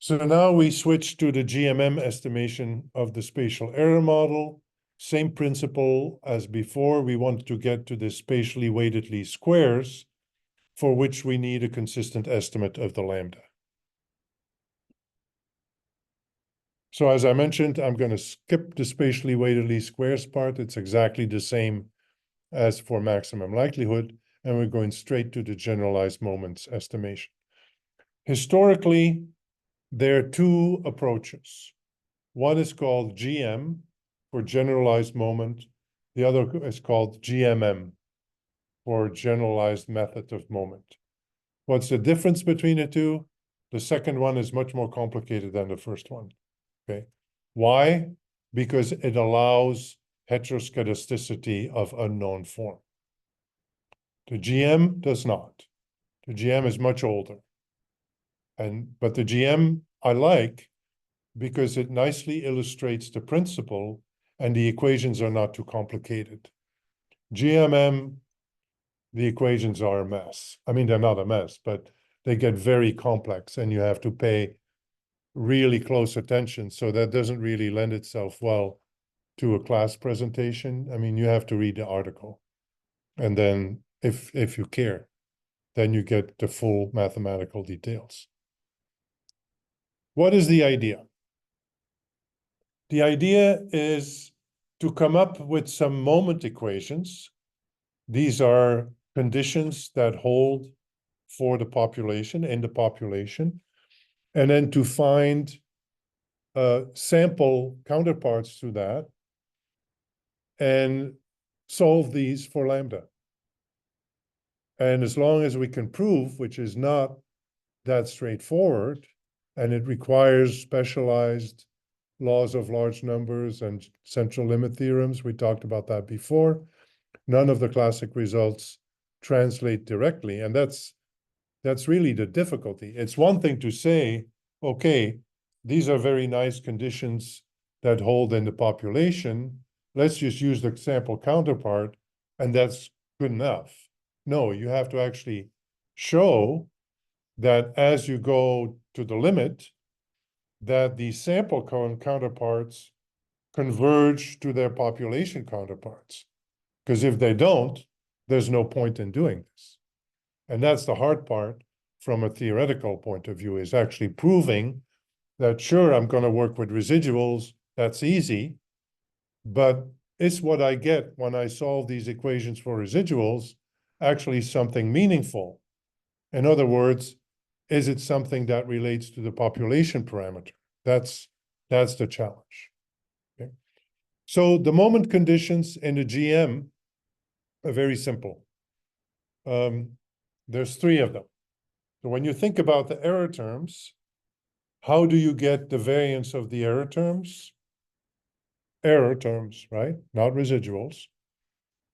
So now we switch to the GMM estimation of the spatial error model. Same principle as before. We want to get to the spatially weighted least squares, for which we need a consistent estimate of the lambda. So as I mentioned, I'm going to skip the spatially weighted least squares part. It's exactly the same as for maximum likelihood, and we're going straight to the generalized moments estimation. Historically, there are two approaches. One is called GM for generalized moment. The other is called GMM for generalized method of moment. What's the difference between the two? The second one is much more complicated than the first one. Okay. Why? Because it allows heteroscedasticity of unknown form. The GM does not. The GM is much older. But the GM I like because it nicely illustrates the principle and the equations are not too complicated. GMM, the equations are a mess. I mean, they're not a mess, but they get very complex and you have to pay really close attention. So that doesn't really lend itself well to a class presentation. I mean, you have to read the article. And then if you care, then you get the full mathematical details. What is the idea? The idea is to come up with some moment equations. These are conditions that hold for the population, in the population, and then to find sample counterparts to that and solve these for lambda. And as long as we can prove, which is not that straightforward, and it requires specialized laws of large numbers and central limit theorems, we talked about that before, none of the classic results translate directly. And that's really the difficulty. It's one thing to say, okay, these are very nice conditions that hold in the population. Let's just use the sample counterpart, and that's good enough. No, you have to actually show that as you go to the limit, that the sample counterparts converge to their population counterparts. Because if they don't, there's no point in doing this. And that's the hard part from a theoretical point of view, is actually proving that, sure, I'm going to work with residuals, that's easy, but is what I get when I solve these equations for residuals actually something meaningful? In other words, is it something that relates to the population parameter? That's the challenge. Okay. So the moment conditions in the GM are very simple. There's three of them. So when you think about the error terms, how do you get the variance of the error terms? Error terms, right? Not residuals.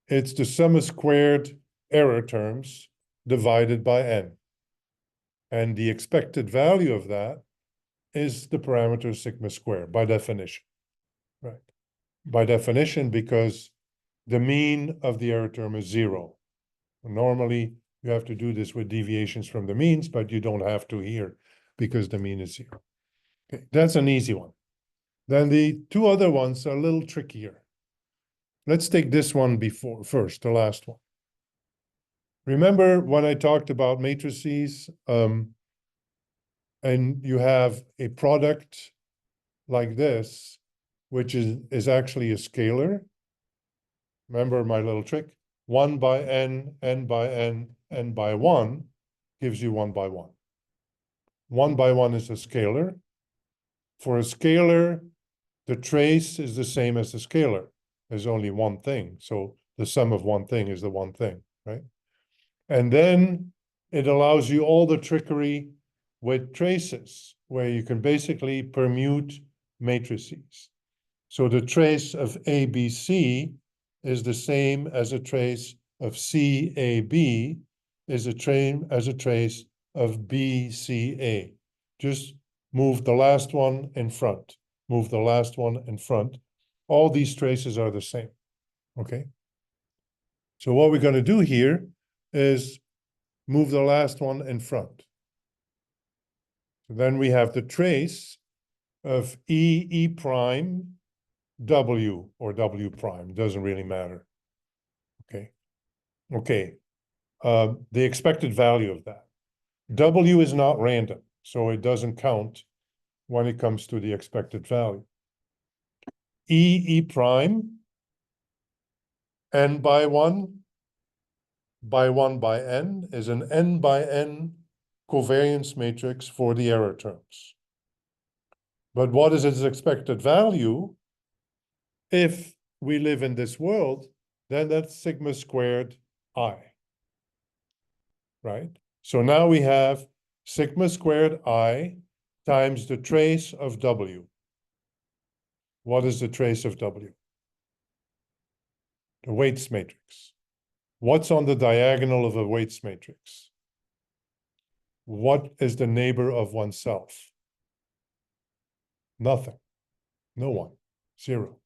It's the sum of squared error terms divided by n. And the expected value of that is the parameter sigma square by definition, right? By definition, because the mean of the error term is 0. Normally, you have to do this with deviations from the means, but you don't have to here because the mean is 0. Okay, that's an easy one. Then the two other ones are a little trickier. Let's take this one first, the last one. Remember when I talked about matrices, and you have a product like this, which is actually a scalar. Remember my little trick? 1 by n, n by n, n by 1 gives you 1 by 1. 1 by 1 is a scalar. For a scalar, the trace is the same as the scalar. There's only one thing. So the sum of one thing is the one thing, right? And then it allows you all the trickery with traces, where you can basically permute matrices. So the trace of ABC is the same as a trace of CAB is a trace of BCA. Just move the last one in front. Move the last one in front. All these traces are the same, okay? So what we're going to do here is move the last one in front. Then we have the trace of E prime, W or W prime, doesn't really matter. Okay. Okay. The expected value of that. W is not random, so it doesn't count when it comes to the expected value. E prime, n by 1 by n is an n by n covariance matrix for the error terms. But what is its expected value? If we live in this world, then that's sigma squared I, right? So now we have sigma squared I times the trace of W. What is the trace of W? The weights matrix. What's on the diagonal of a weights matrix? What is the neighbor of oneself? Nothing. No one. Zero.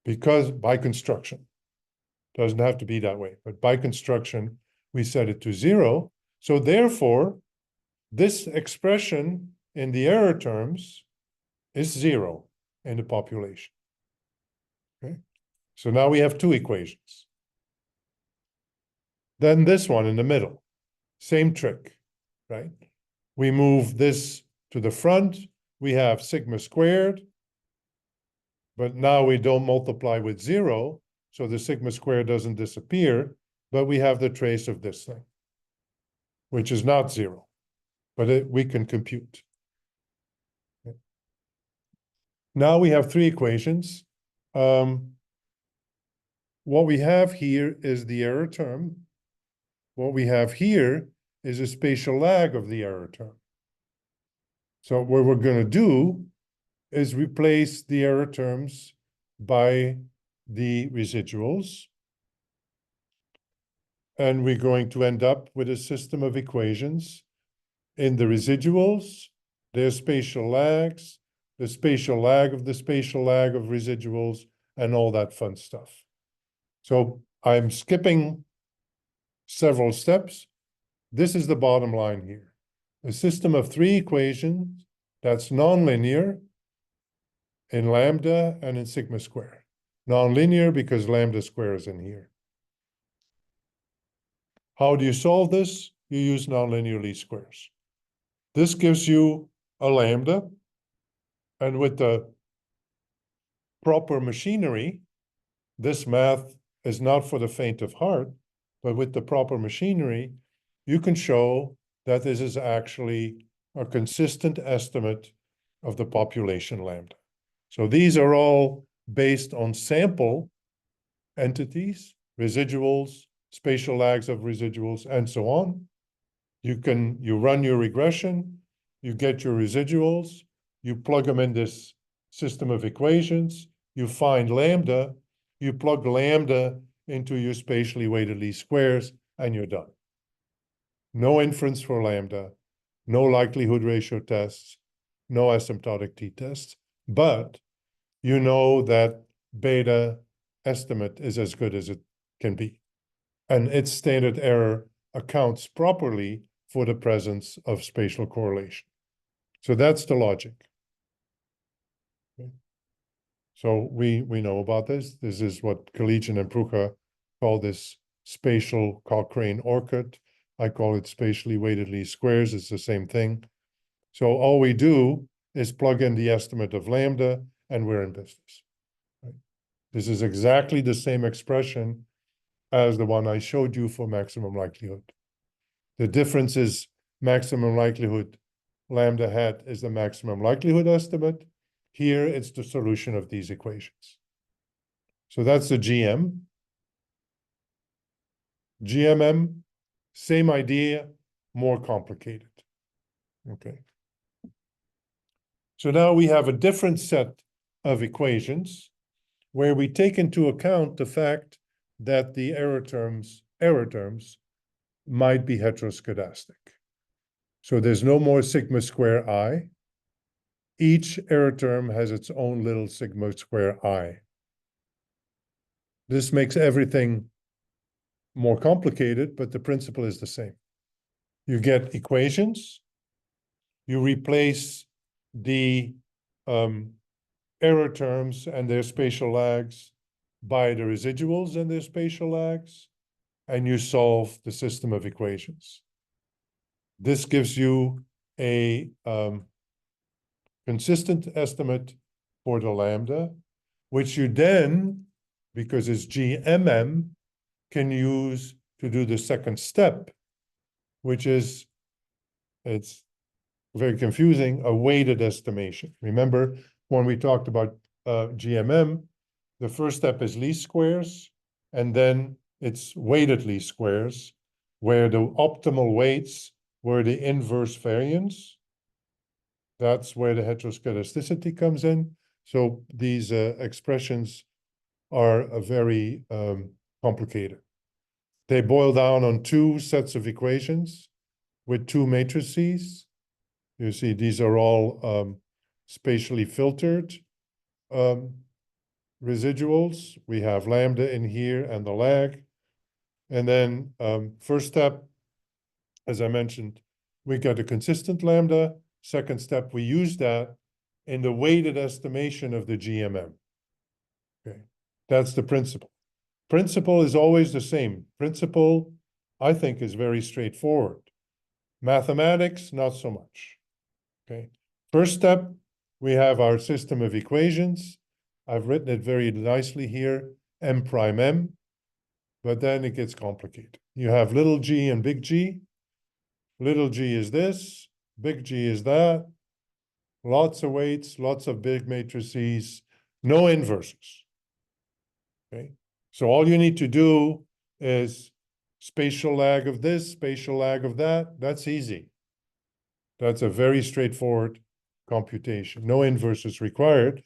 Because by construction, doesn't have to be that way, but by construction, we set it to 0. So therefore, this expression in the error terms is 0 in the population. Okay? So now we have two equations. Then this one in the middle, same trick, right? We move this to the front, we have sigma squared, but now we don't multiply with 0, so the sigma squared doesn't disappear, but we have the trace of this thing, which is not 0, but we can compute. Okay. Now we have three equations. What we have here is the error term. What we have here is a spatial lag of the error term. So what we're going to do is replace the error terms by the residuals. And we're going to end up with a system of equations. In the residuals, there's spatial lags, the spatial lag of the spatial lag of residuals, and all that fun stuff. So I'm skipping several steps. This is the bottom line here. A system of three equations that's nonlinear in lambda and in sigma square. Nonlinear because lambda square is in here. How do you solve this? You use nonlinear least squares. This gives you a lambda, and with the proper machinery, this math is not for the faint of heart, but with the proper machinery, you can show that this is actually a consistent estimate of the population lambda. So these are all based on sample entities, residuals, spatial lags of residuals, and so on. You run your regression, you get your residuals, you plug them in this system of equations, you find lambda, you plug lambda into your spatially weighted least squares, and you're done. No inference for lambda, no likelihood ratio tests, no asymptotic t-tests, but you know that beta estimate is as good as it can be. And its standard error accounts properly for the presence of spatial correlation. So that's the logic. Okay. So we know about this. This is what Collegian and Prucha call this spatial Cochrane orchid. I call it spatially weighted least squares. It's the same thing. So all we do is plug in the estimate of lambda, and we're in business. Right? This is exactly the same expression as the one I showed you for maximum likelihood. The difference is maximum likelihood lambda hat is the maximum likelihood estimate. Here, it's the solution of these equations. So that's the GM. GMM, same idea, more complicated. Okay. So now we have a different set of equations where we take into account the fact that the error terms might be heteroscedastic. So there's no more sigma square I. Each error term has its own little sigma square I. This makes everything more complicated, but the principle is the same. You get equations, you replace the error terms and their spatial lags by the residuals and their spatial lags, and you solve the system of equations. This gives you a consistent estimate for the lambda, which you then, because it's GMM, can use to do the second step, which is, it's very confusing, a weighted estimation. Remember, when we talked about GMM, the first step is least squares, and then it's weighted least squares, where the optimal weights were the inverse variance. That's where the heteroscedasticity comes in. So these expressions are very complicated. They boil down on two sets of equations with two matrices. You see, these are all spatially filtered residuals. We have lambda in here and the lag. And then first step, as I mentioned, we got a consistent lambda. Second step, we use that in the weighted estimation of the GMM. Okay, that's the principle. Principle is always the same. Principle, I think, is very straightforward. Mathematics, not so much. Okay, first step, we have our system of equations. I've written it very nicely here, M prime M, but then it gets complicated. You have little g and big G. Little g is this, big G is that. Lots of weights, lots of big matrices, no inverses. Okay, so all you need to do is spatial lag of this, spatial lag of that. That's easy. That's a very straightforward computation. No inverses required,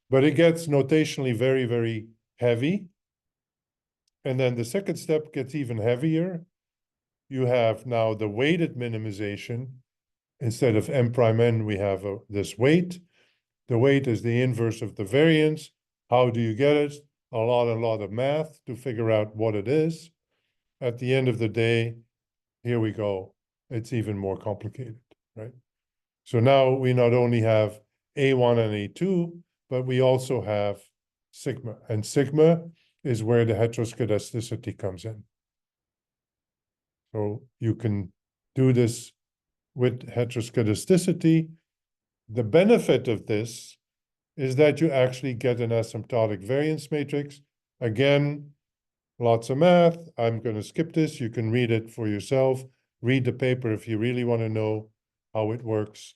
but it gets notationally very, very heavy. And then the second step gets even heavier. You have now the weighted minimization. Instead of M prime N, we have this weight. The weight is the inverse of the variance. How do you get it? A lot of math to figure out what it is. At the end of the day, here we go. It's even more complicated, right? So now we not only have A1 and A2, but we also have sigma. And sigma is where the heteroscedasticity comes in. So you can do this with heteroscedasticity. The benefit of this is that you actually get an asymptotic variance matrix. Again, lots of math. I'm going to skip this. You can read it for yourself. Read the paper if you really want to know how it works.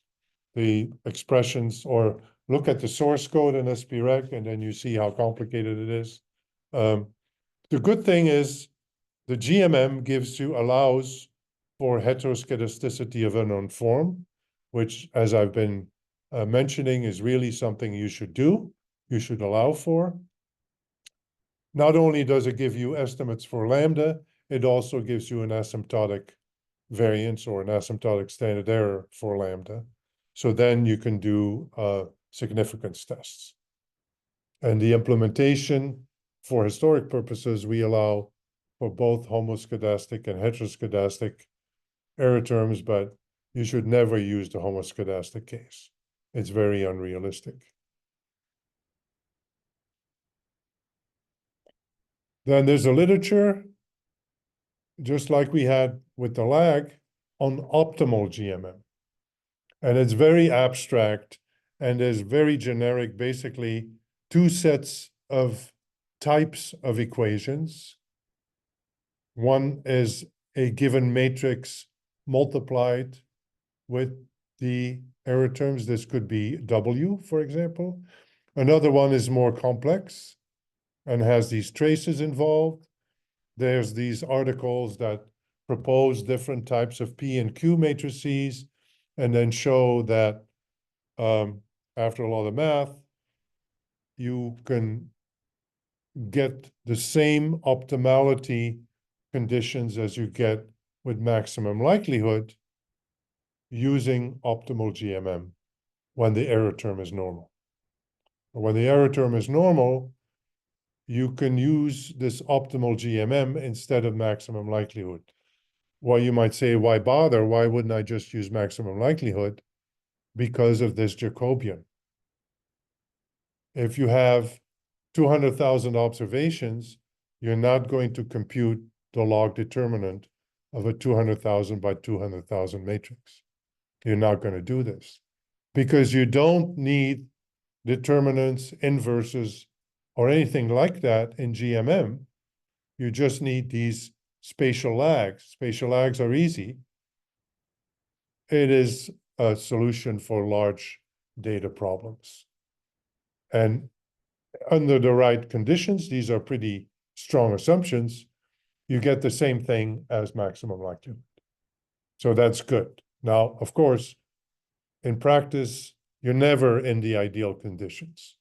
The expressions, or look at the source code in spreg, and then you see how complicated it is. The good thing is the GMM allows for heteroscedasticity of unknown form, which, as I've been mentioning, is really something you should do, you should allow for. Not only does it give you estimates for lambda, it also gives you an asymptotic variance or an asymptotic standard error for lambda. So then you can do significance tests. And the implementation, for historic purposes, we allow for both homoscedastic and heteroscedastic error terms, but you should never use the homoscedastic case. It's very unrealistic. Then there's a literature, just like we had with the lag, on optimal GMM. And it's very abstract and is very generic, basically two sets of types of equations. One is a given matrix multiplied with the error terms. This could be W, for example. Another one is more complex and has these traces involved. There's these articles that propose different types of P and Q matrices and then show that after a lot of math, you can get the same optimality conditions as you get with maximum likelihood using optimal GMM when the error term is normal. When the error term is normal, you can use this optimal GMM instead of maximum likelihood. Well, you might say, why bother? Why wouldn't I just use maximum likelihood? because of this Jacobian. If you have 200,000 observations, you're not going to compute the log determinant of a 200,000 by 200,000 matrix. You're not going to do this because you don't need determinants, inverses, or anything like that in GMM. You just need these spatial lags. Spatial lags are easy. It is a solution for large data problems. And under the right conditions, these are pretty strong assumptions, you get the same thing as maximum likelihood. So that's good. Now, of course, in practice, you're never in the ideal conditions.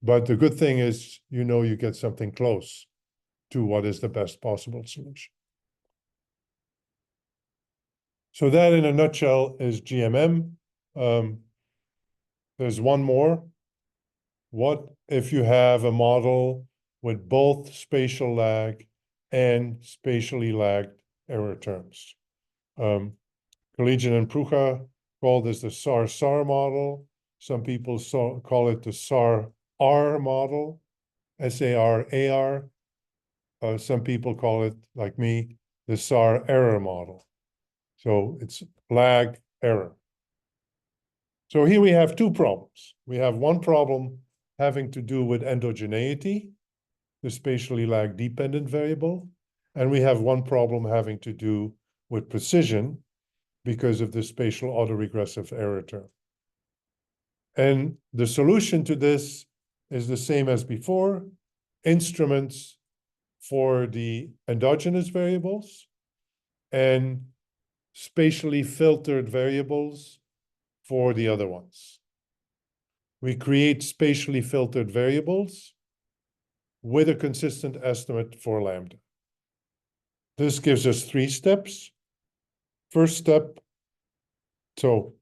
But the good thing is, you get something close to what is the best possible solution. So that, in a nutshell, is GMM. There's one more. What if you have a model with both spatial lag and spatially lagged error terms? Collegian and Prucha call this the SARSAR model. Some people call it the SAR-R model, SARAR. Some people call it, like me, the SAR error model. So it's lag error. So here we have two problems. We have one problem having to do with endogeneity, the spatially lag dependent variable, and we have one problem having to do with precision because of the spatial autoregressive error term. And the solution to this is the same as before: instruments for the endogenous variables and spatially filtered variables for the other ones. We create spatially filtered variables with a consistent estimate for lambda. This gives us 3 steps. First step, so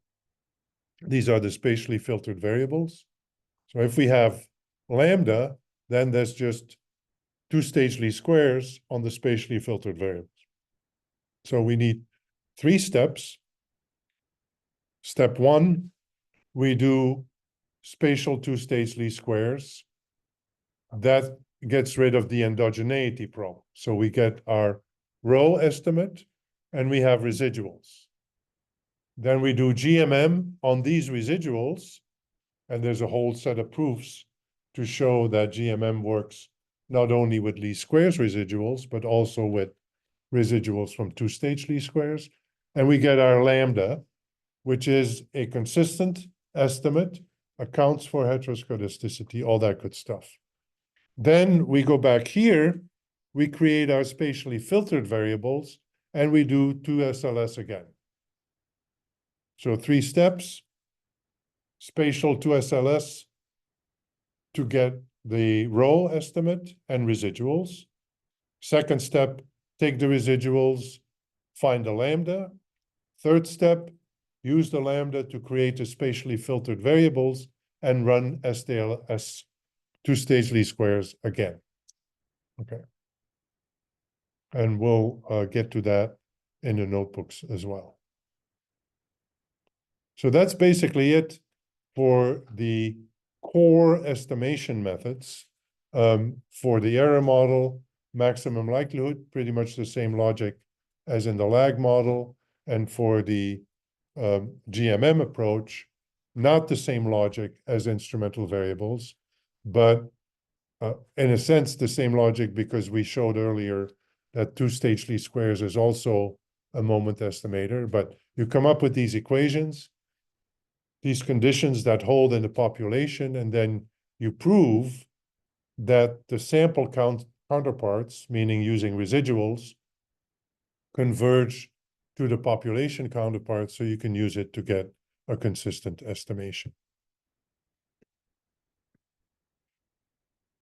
these are the spatially filtered variables. So if we have lambda, then there's just 2-stage least squares on the spatially filtered variables. So we need 3 steps. Step 1, we do spatial 2-stage least squares. That gets rid of the endogeneity problem. So we get our row estimate and we have residuals. Then we do GMM on these residuals, and there's a whole set of proofs to show that GMM works not only with least squares residuals, but also with residuals from 2-stage least squares. And we get our lambda, which is a consistent estimate, accounts for heteroscedasticity, all that good stuff. Then we go back here, we create our spatially filtered variables, and we do 2SLS again. So 3 steps: spatial 2SLS to get the row estimate and residuals. Second step, take the residuals, find the lambda. Third step, use the lambda to create the spatially filtered variables and run STLS 2-stage least squares again. Okay. And we'll get to that in the notebooks as well. So that's basically it for the core estimation methods. For the error model, maximum likelihood, pretty much the same logic as in the lag model. And for the GMM approach, not the same logic as instrumental variables, but in a sense, the same logic, because we showed earlier that 2-stage least squares is also a moment estimator. But you come up with these equations, these conditions that hold in the population, and then you prove that the sample counterparts, meaning using residuals, converge to the population counterparts, so you can use it to get a consistent estimation.